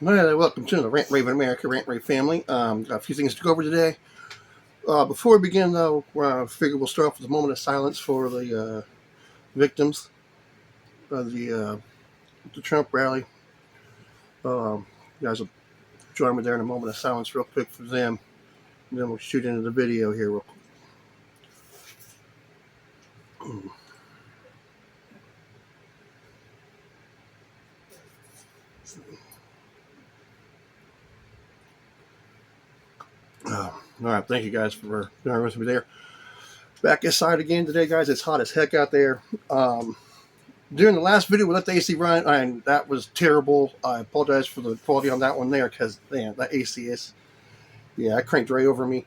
Well, welcome to the Rant Raven America Rant Rave family. Got a few things to go over today. Before we begin, though, I figure we'll start off with a moment of silence for the victims of the Trump rally. You guys will join me there in a moment of silence, real quick, for them, and then we'll shoot into the video here real quick. All right, thank you guys for being with me there. Back inside again today, guys. It's hot as heck out there. During the last video, we let the AC run, and that was terrible. I apologize for the quality on that one there, because man, that AC is, I cranked right over me.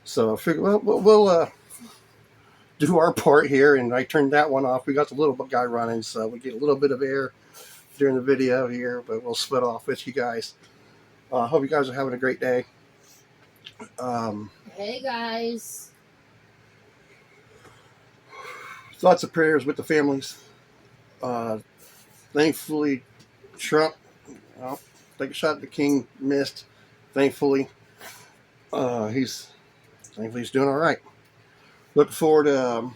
So I figured, well, we'll do our part here, and I turned that one off. We got the little guy running, so we get a little bit of air during the video here, but we'll split off with you guys. Hope you guys are having a great day. Hey guys. Thoughts of prayers with the families. Thankfully, Trump, take a shot at the king, missed. Thankfully, he's doing all right. Looking forward to,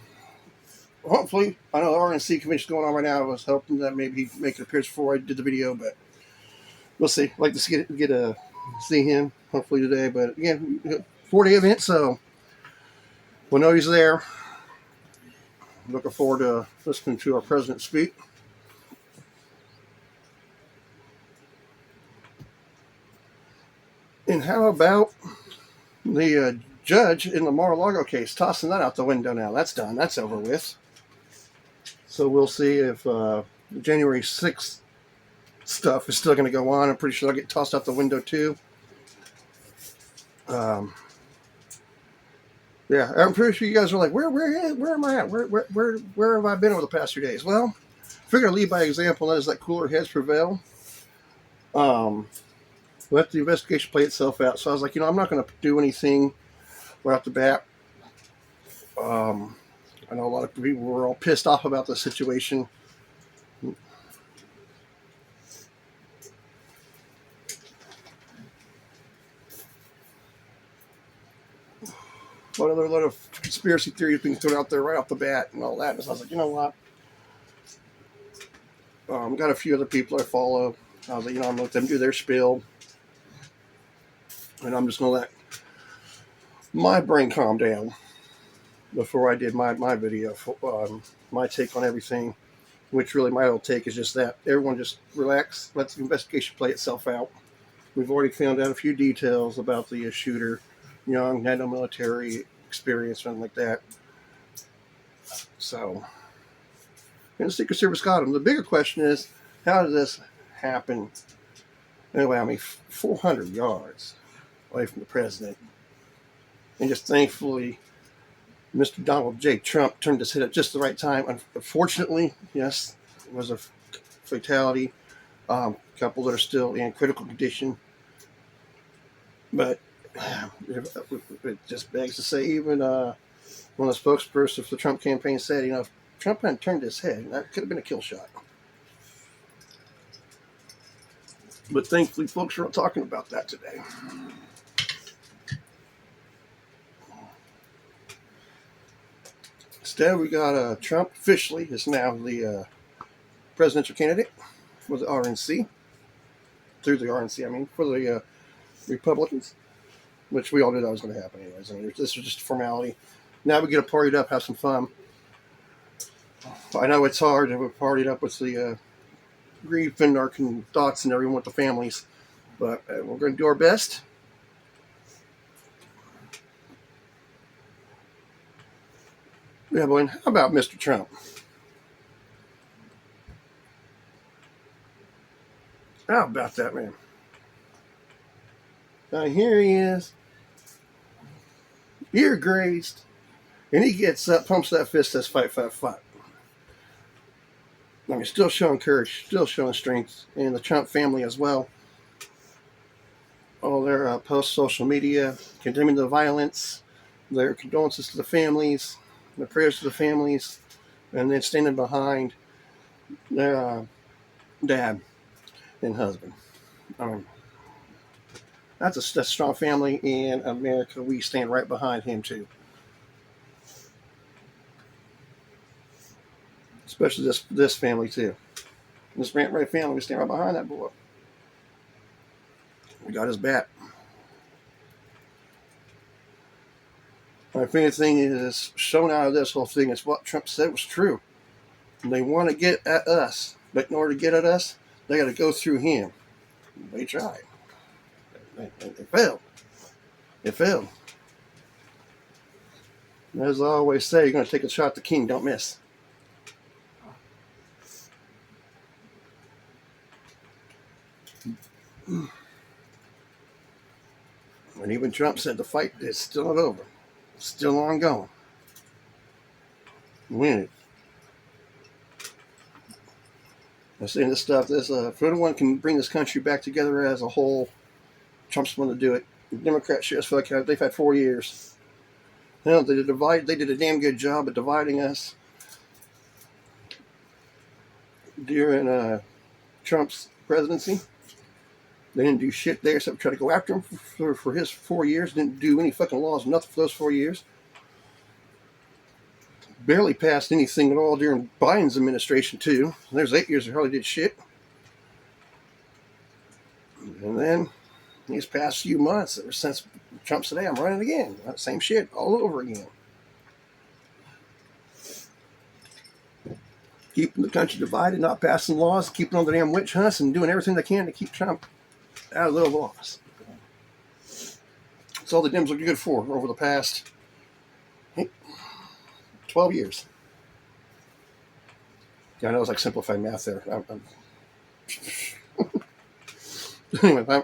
hopefully, I know the RNC convention going on right now. I was hoping that maybe he'd make an appearance before I did the video, but we'll see. I'd like to see him hopefully today. But again, 4-day event, so we'll know he's there. Looking forward to listening to our president speak. And how about the judge in the Mar-a-Lago case, tossing that out the window now? That's done. That's over with. So we'll see if the January 6th stuff is still going to go on. I'm pretty sure I'll get tossed out the window too. Yeah, I'm pretty sure you guys are like, where am I at? Where have I been over the past few days? Well, I figure I'll lead by example. That is, let cooler heads prevail. Let the investigation play itself out. So I was like, I'm not going to do anything right off the bat. I know a lot of people were all pissed off about the situation. What other lot of conspiracy theories being thrown out there right off the bat and all that. And so I was like, you know what? Got a few other people I follow. I was like, I'm going to let them do their spiel. And I'm just going to let my brain calm down before I did my video, my take on everything, which really my whole take is just that everyone just relax, let the investigation play itself out. We've already found out a few details about the shooter, young, had no military experience, something like that. So, and the Secret Service got him. The bigger question is, how did this happen? Anyway, 400 yards away from the president. And just thankfully, Mr. Donald J. Trump turned his head at just the right time. Unfortunately, yes, it was a fatality. Couple that are still in critical condition. But it just begs to say, even one of the spokespersons for the Trump campaign said, if Trump hadn't turned his head, that could have been a kill shot. But thankfully, folks are not talking about that today. Instead, we got Trump officially is now the presidential candidate for the RNC. Through the RNC, for the Republicans, which we all knew that was going to happen anyways. This was just a formality. Now we get to party up, have some fun. I know it's hard to party up with the grief and our thoughts and everyone with the families, but we're going to do our best. Yeah, boy, how about Mr. Trump? How about that, man? Now here he is, ear grazed, and he gets up, pumps that fist, says, fight, fight, fight. Still showing courage, still showing strength, and the Trump family as well. All their posts, social media, condemning the violence, their condolences to the families, their prayers to the families, and then standing behind their dad and husband. Um, that's a strong family in America. We stand right behind him too, especially this family too. This Rant Right family, we stand right behind that boy. We got his back. My favorite thing is shown out of this whole thing is what Trump said was true. They want to get at us, but in order to get at us, they got to go through him. They tried. They failed. It failed. As I always say, you're going to take a shot at the king, don't miss. And even Trump said the fight is still not over. It's still ongoing. Win it. I'm saying this stuff, if anyone can bring this country back together as a whole, Trump's going to do it. The Democrats sure as fuck have. They've had 4 years. You know, they did a damn good job at dividing us during Trump's presidency. They didn't do shit there except try to go after him for his 4 years. Didn't do any fucking laws, nothing for those 4 years. Barely passed anything at all during Biden's administration, too. There's 8 years they hardly did shit. And then these past few months, ever since Trump said, hey, I'm running again. Same shit all over again. Keeping the country divided, not passing laws, keeping on the damn witch hunts, and doing everything they can to keep Trump out of the office. That's all the Dems are good for over the past 12 years. Yeah, I know it's like simplified math there. Anyway,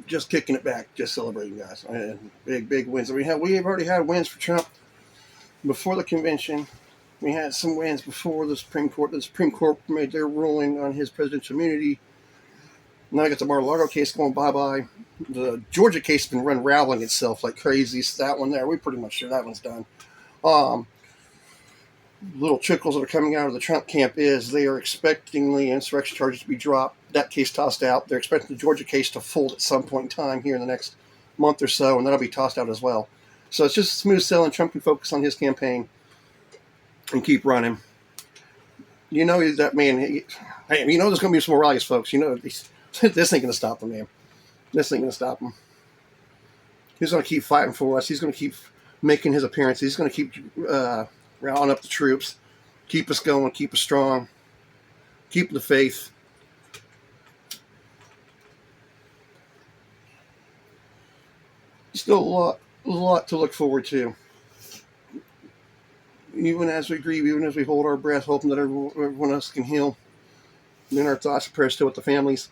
just kicking it back, just celebrating, guys. And big wins. We've already had wins for Trump before the convention. We had some wins before the Supreme Court. The Supreme Court made their ruling on his presidential immunity. Now I got the Mar-a-Lago case going bye-bye. The Georgia case has been unraveling itself like crazy. So that one there, we pretty much sure that one's done. Little trickles that are coming out of the Trump camp is they are expecting the insurrection charges to be dropped. That case tossed out. They're expecting the Georgia case to fold at some point in time here in the next month or so, and that'll be tossed out as well. So it's just smooth sailing. Trump can focus on his campaign and keep running. You know that man. You know there's going to be some more rallies, folks. You know this ain't going to stop him, man. This ain't going to stop him. He's going to keep fighting for us. He's going to keep making his appearances. He's going to keep rallying up the troops, keep us going, keep us strong, keep the faith. Still a lot to look forward to. Even as we grieve, even as we hold our breath, hoping that everyone else can heal. And in our thoughts and prayers still with the families.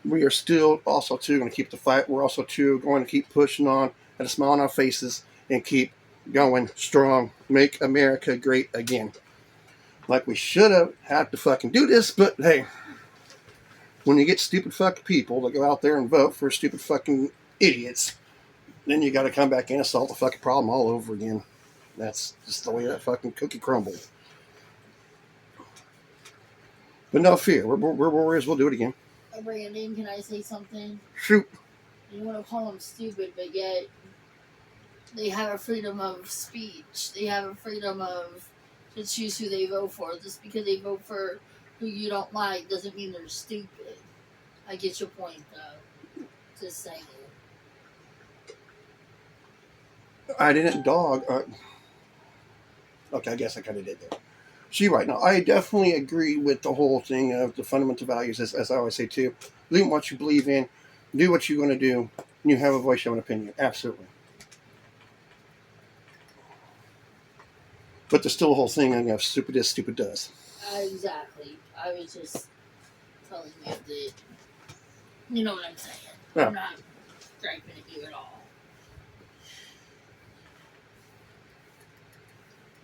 We are still also too going to keep the fight. We're also too going to keep pushing on and a smile on our faces and keep going strong. Make America great again. Like we should have had to fucking do this, but hey, when you get stupid fucking people that go out there and vote for stupid fucking idiots, then you got to come back in and solve the fucking problem all over again. That's just the way that fucking cookie crumbled. But no fear, we're warriors. We'll do it again. Brandon, can I say something? Shoot. You want to call them stupid, but yet they have a freedom of speech. They have a freedom to choose who they vote for. Just because they vote for who you don't like doesn't mean they're stupid. I get your point, though. Just saying. I didn't dog. Okay, I guess I kind of did there. She's right. No, I definitely agree with the whole thing of the fundamental values, as I always say too. Believe in what you believe in. Do what you're going to do. You have a voice, you have an opinion. Absolutely. But there's still a whole thing of stupid is, stupid does. Exactly. I was just telling you that, you know what I'm saying. Yeah. I'm not griping at you at all.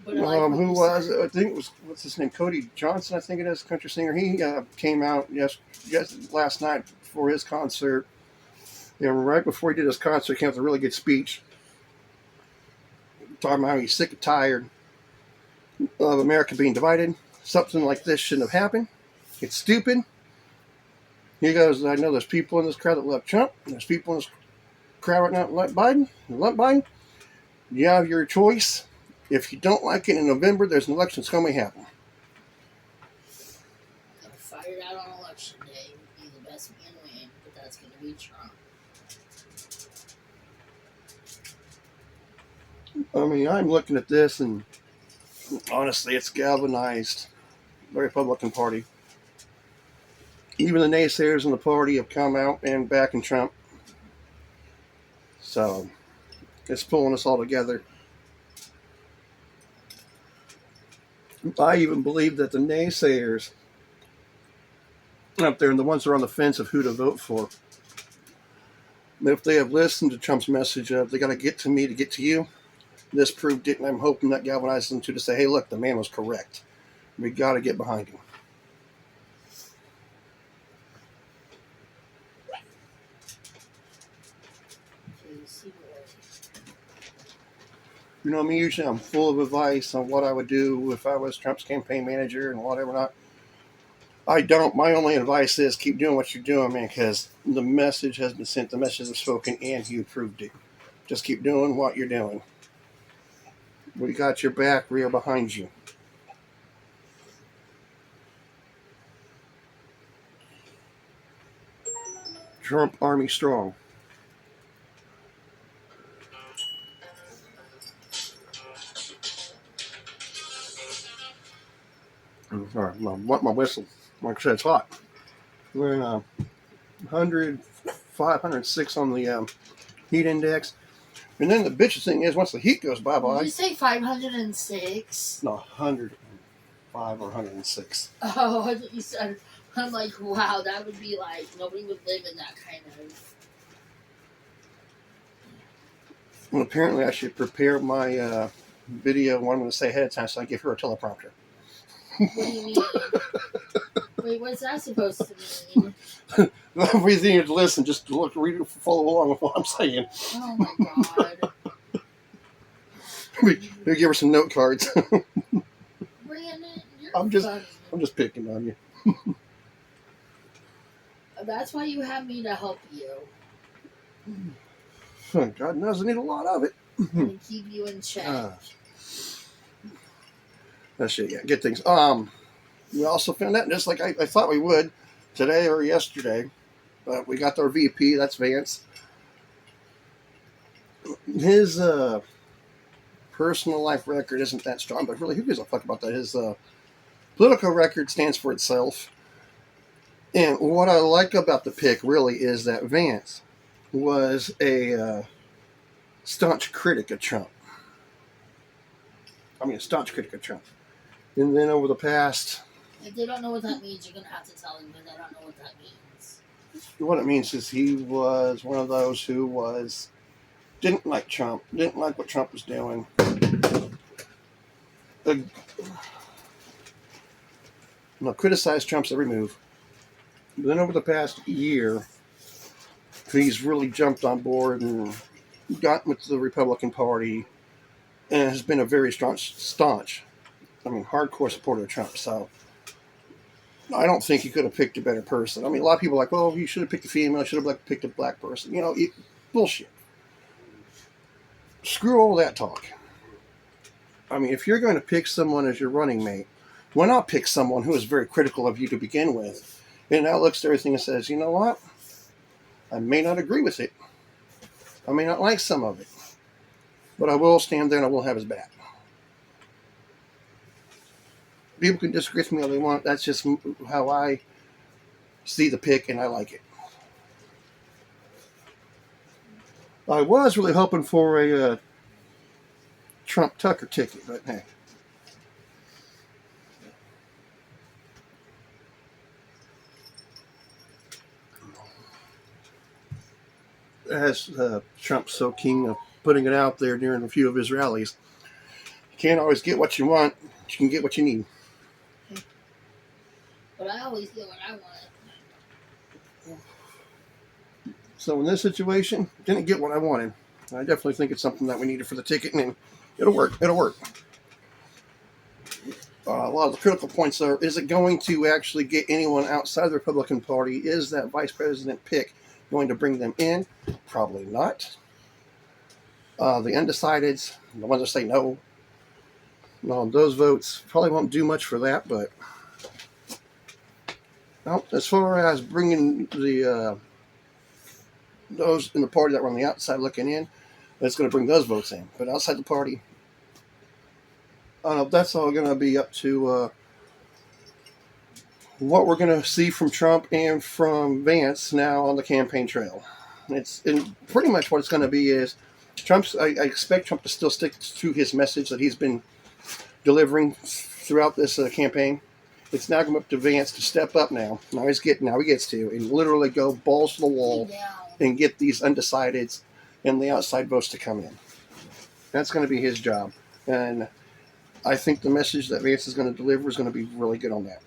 But who was it? I think it was, what's his name? Cody Johnson, I think it is, country singer. He came out last night for his concert. Right before he did his concert, he came with a really good speech. Talking about how he's sick and tired of America being divided, something like this shouldn't have happened. It's stupid. He goes, I know there's people in this crowd that love Trump. And there's people in this crowd that like Biden. Love Biden. You have your choice. If you don't like it in November, there's an election that's going to happen. Fired out on election day would be the best man win, but that's going to be Trump. I mean, I'm looking at this, and honestly, it's galvanized the Republican Party. Even the naysayers in the party have come out and backing Trump. So, it's pulling us all together. I even believe that the naysayers up there and the ones that are on the fence of who to vote for, if they have listened to Trump's message of they got to get to me to get to you, this proved it, and I'm hoping that galvanizes them to say, hey, look, the man was correct. We got to get behind him. You know me, usually I'm full of advice on what I would do if I was Trump's campaign manager and whatever not. I don't. My only advice is keep doing what you're doing, man, because the message has been sent, the message is spoken, and you proved it. Just keep doing what you're doing. We got your back. We are behind you. Trump Army strong. I'm sorry, I want my whistle. Like I said, it's hot. We're in 100, 506 on the heat index. And then the bitchy thing is, once the heat goes bye-bye... Did you say 506? No, 105 or 106. Oh, I thought you said... I'm like, wow, that would be like... Nobody would live in that kind of... Well, apparently I should prepare my video, what I'm going to say ahead of time, so I give her a teleprompter. What do you mean? Wait, what's that supposed to mean? Everything you to listen, just look, read it, follow along with what I'm saying. Oh my god. Maybe give her some note cards. Brandon, you're I'm funny. just picking on you. That's why you have me to help you. God knows I need a lot of it. And to keep you in check. That shit, yeah, get things. We also found out, just like I thought we would, today or yesterday, we got our VP, that's Vance. His personal life record isn't that strong, but really, who gives a fuck about that? His political record stands for itself. And what I like about the pick, really, is that Vance was a staunch critic of Trump. I mean, a staunch critic of Trump. And then over the past... If they don't know what that means, you're going to have to tell them, because I don't know what that means. What it means is he was one of those who didn't like Trump, didn't like what Trump was doing. Criticized Trump's every move. But then over the past year, he's really jumped on board and gotten with the Republican Party and has been a very staunch, hardcore supporter of Trump. So I don't think he could have picked a better person. I mean, a lot of people are like, well, you should have picked a female, should have picked a black person. Bullshit. Screw all that talk. I mean, if you're going to pick someone as your running mate, why not pick someone who is very critical of you to begin with, and now looks at everything and says, you know what? I may not agree with it. I may not like some of it. But I will stand there and I will have his back. People can disagree with me all they want. That's just how I see the pick, and I like it. I was really hoping for a Trump Tucker ticket, but hey. As Trump's so keen of putting it out there during a few of his rallies, you can't always get what you want, but you can get what you need. But I always get what I want. So in this situation, didn't get what I wanted. I definitely think it's something that we needed for the ticket, and it'll work. It'll work. a lot of the critical points are: is it going to actually get anyone outside the Republican Party? Is that vice president pick going to bring them in? Probably not. The undecideds, the ones that say no, those votes probably won't do much for that. But as far as bringing the those in the party that were on the outside looking in, it's going to bring those votes in. But outside the party, I don't know. That's all going to be up to what we're going to see from Trump and from Vance now on the campaign trail. It's pretty much what it's going to be is Trump's. I expect Trump to still stick to his message that he's been delivering throughout this campaign. It's now going up to Vance to step up now. Now he gets to and literally go balls to the wall and get these undecideds and the outside votes to come in. That's going to be his job, and I think the message that Vance is going to deliver is going to be really good on that.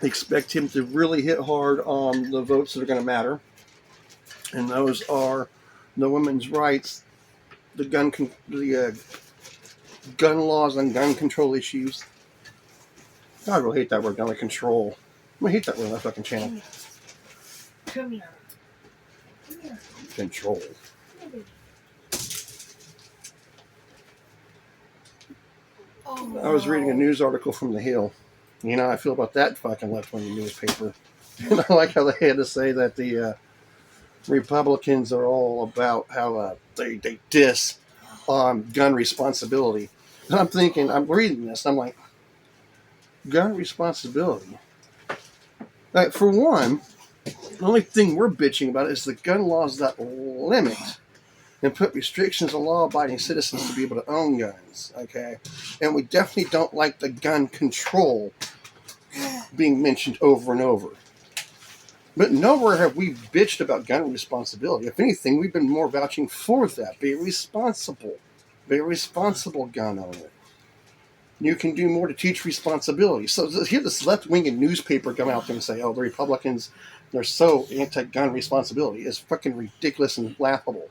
Expect him to really hit hard on the votes that are going to matter, and those are the women's rights, the gun laws and gun control issues. I really hate that word, gun control. I hate that word on that fucking channel. Come here. Come here. Control. Oh, I was reading a news article from The Hill. You know how I feel about that fucking left-wing newspaper. And I like how they had to say that the Republicans are all about how they diss on gun responsibility. And I'm thinking, I'm reading this, I'm like, gun responsibility? Like, for one, the only thing we're bitching about is the gun laws that limit and put restrictions on law-abiding citizens to be able to own guns, okay? And we definitely don't like the gun control being mentioned over and over. But nowhere have we bitched about gun responsibility. If anything, we've been more vouching for that. Be responsible. Be a responsible gun owner. You can do more to teach responsibility. So here this left-wing newspaper come out there and say, oh, the Republicans, they're so anti-gun responsibility. It's fucking ridiculous and laughable.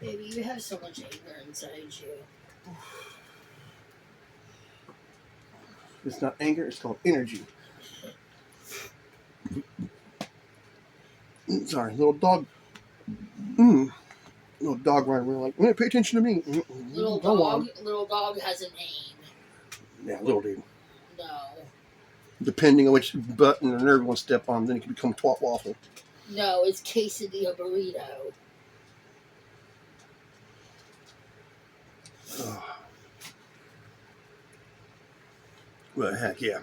baby, you have so much anger inside you. It's not anger, it's called energy. Sorry, little dog. Little dog running around like, hey, pay attention to me. Little dog has a name. Yeah, little dude. No. Depending on which button or nerve you want to step on, then it can become twat waffle. No, it's quesadilla burrito. Well, heck yeah.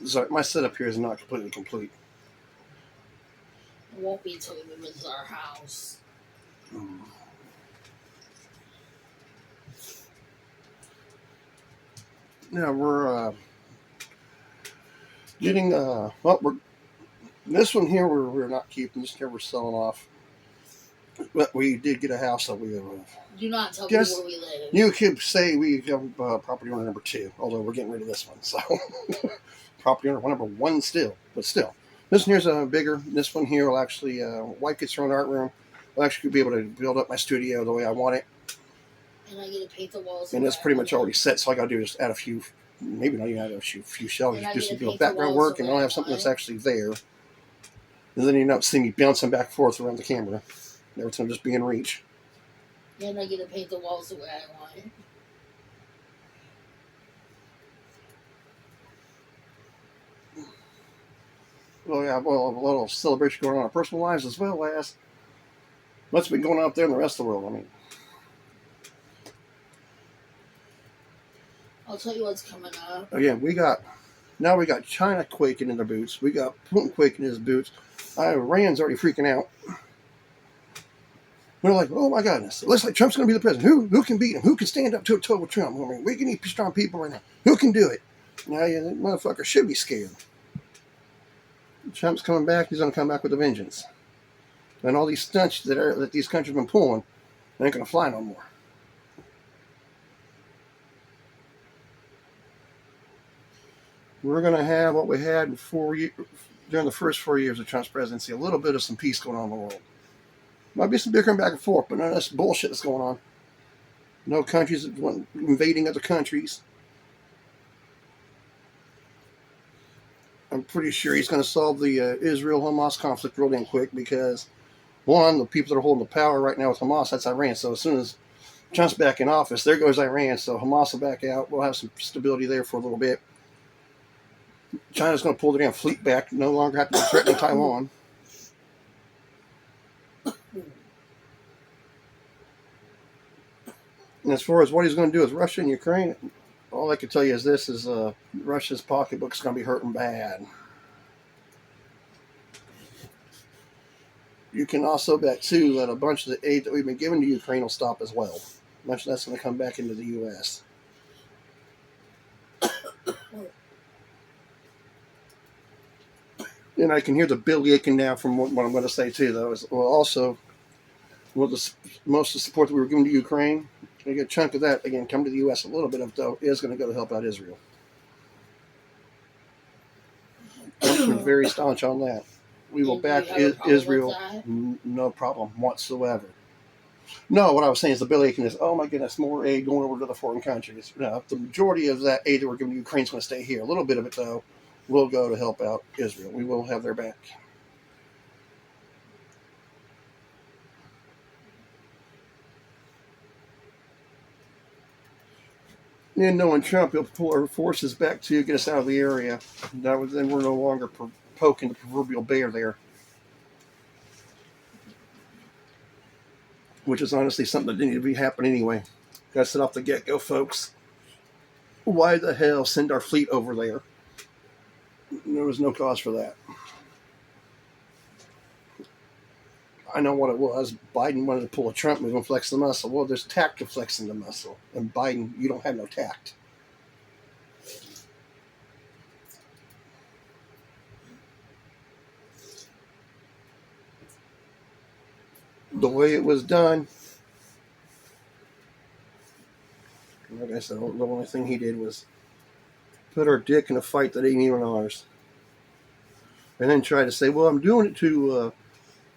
Sorry, my setup here is not completely complete. It won't be until we move into our house. Now we're getting this one here we're not keeping. This here we're selling off. But we did get a house that we do not tell me where we live. You could say we have property owner number 2, although we're getting rid of this one. So property owner number 1 still, but still. This one here's bigger. This one here will actually wife gets her own art room. I'll actually be able to build up my studio the way I want it. And I get to paint the walls. And it's pretty much already set, so all I gotta do is add a few, maybe not even add a few shelves, do some little background work, and I'll have something that's actually there. And then you don't see me bouncing back and forth around the camera. Every time just be in reach. And I get to paint the walls the way I want it. Well, yeah, a little celebration going on in our personal lives as well as what's been going on out there in the rest of the world. I mean, I'll tell you what's coming up. Again, we got China quaking in their boots. We got Putin quaking in his boots. Iran's already freaking out. We're like, oh my goodness, it looks like Trump's going to be the president. Who can beat him? Who can stand up to a toe with Trump? I mean, we can need strong people right now. Who can do it? Now, that motherfucker should be scared. Trump's coming back. He's going to come back with a vengeance. And all these stunts that these countries have been pulling, they ain't going to fly no more. we're going to have what we had in 4 years during the first 4 years of Trump's presidency, a little bit of some peace going on in the world. Might be some bickering back and forth, but none of this bullshit that's going on. No countries invading other countries. I'm pretty sure he's going to solve the Israel-Hamas conflict real damn quick because, one, the people that are holding the power right now with Hamas, that's Iran. So as soon as Trump's back in office, there goes Iran. So Hamas will back out. We'll have some stability there for a little bit. China's going to pull their damn fleet back, no longer have to be threatening Taiwan. And as far as what he's going to do with Russia and Ukraine, all I can tell you is this: is Russia's pocketbook's going to be hurting bad. You can also bet too that a bunch of the aid that we've been giving to Ukraine will stop as well. Much of that's going to come back into the U.S. And I can hear the belly aching now from what I'm going to say too, though. Is, well, also, most of the support that we were giving to Ukraine, a good chunk of that, again, come to the U.S. A little bit of, though, is going to go to help out Israel. I'm very staunch on that. We will back Israel, no problem whatsoever. No, what I was saying is the belly aching is, oh my goodness, more aid going over to the foreign countries. No, the majority of that aid that we're giving to Ukraine is going to stay here. A little bit of it, though, will go to help out Israel. We will have their back. And knowing Trump, he'll pull our forces back to get us out of the area. Then we're no longer poking the proverbial bear there. Which is honestly something that didn't need to be happening anyway. Got to set off the get-go, folks. Why the hell send our fleet over there? There was no cause for that. I know what it was. Biden wanted to pull a Trump move and flex the muscle. Well, there's tact to flexing the muscle. And Biden, you don't have no tact. The way it was done, like I said, the only thing he did was put our dick in a fight that ain't even ours. And then try to say, well, I'm doing it to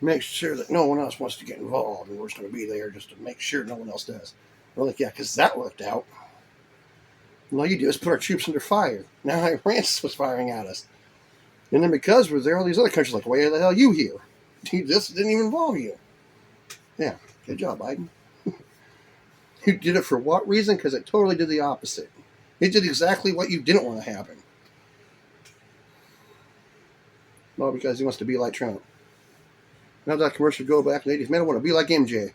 make sure that no one else wants to get involved, and we're just going to be there just to make sure no one else does. We're like, yeah, because that worked out. And all you do is put our troops under fire. Now Iran was firing at us. And then because we're there, all these other countries are like, why the hell are you here? This didn't even involve you. Yeah, good job, Biden. You did it for what reason? Because it totally did the opposite. It did exactly what you didn't want to happen. Well, because he wants to be like Trump. Now that commercial go back in the 80s, man, I want to be like MJ.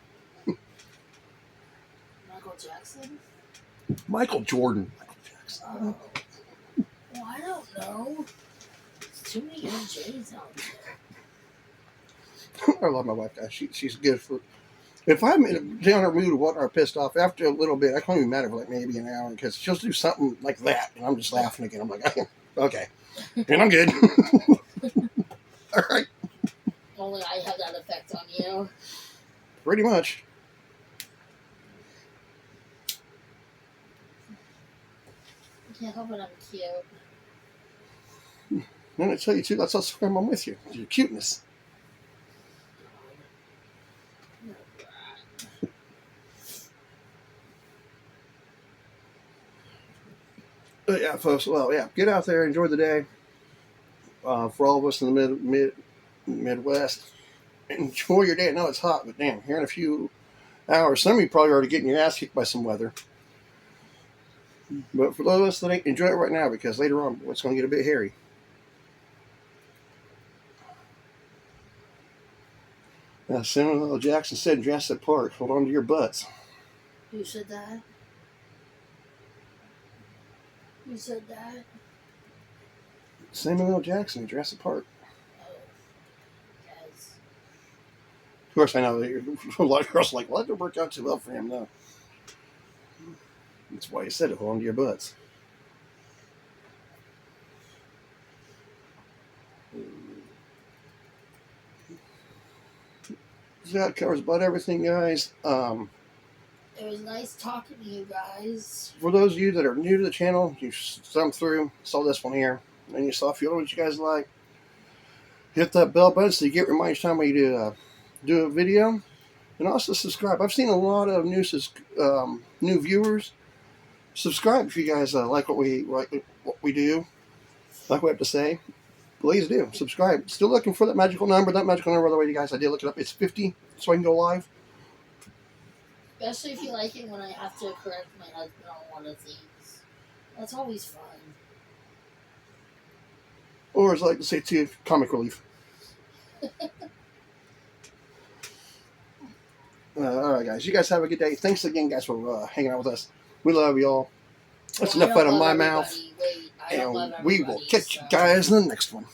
Michael Jackson? Michael Jordan. Michael Jackson. Oh. Well, I don't know. There's too many MJs out there. I love my wife, guys. She's good for... If I'm in a downer mood or pissed off, after a little bit, I can't even matter for like maybe an hour because she'll do something like that, and I'm just laughing again. I'm like, okay, and I'm good. All right. Only I have that effect on you. Pretty much. I can't help it, I'm cute. And I tell you too, that's also why I'm with you. Your cuteness. But yeah, folks. Well, yeah, get out there, enjoy the day. For all of us in the Midwest, enjoy your day. I know it's hot, but damn, here in a few hours, some of you probably already getting your ass kicked by some weather. But for those of us that ain't, enjoy it right now because later on, it's going to get a bit hairy. Samuel L. Jackson said in Jurassic Park, hold on to your butts. Who said that? Who said that? Samuel L. Jackson in Jurassic Park. Oh, yes. Of course, I know a lot of girls are like, well, that didn't work out too well for him, though. That's why he said it, hold on to your butts. That covers about everything, guys. It was nice talking to you guys. For those of you that are new to the channel, you thumb through, saw this one here, and you saw a few what you guys like. Hit that bell button so you get reminded each time we do a video. And also subscribe. I've seen a lot of new viewers. Subscribe if you guys like what we do, like what we have to say. Please do subscribe. Still looking for that magical number. That magical number, by the way, you guys, I did look it up. It's 50, so I can go live. Especially if you like it when I have to correct my husband on one of things. That's always fun. Or as I like to say too, comic relief. All right, guys. You guys have a good day. Thanks again, guys, for hanging out with us. We love y'all. That's Well, enough out of my mouth. Wait, I don't love And we will everybody, catch you so- guys in the next one.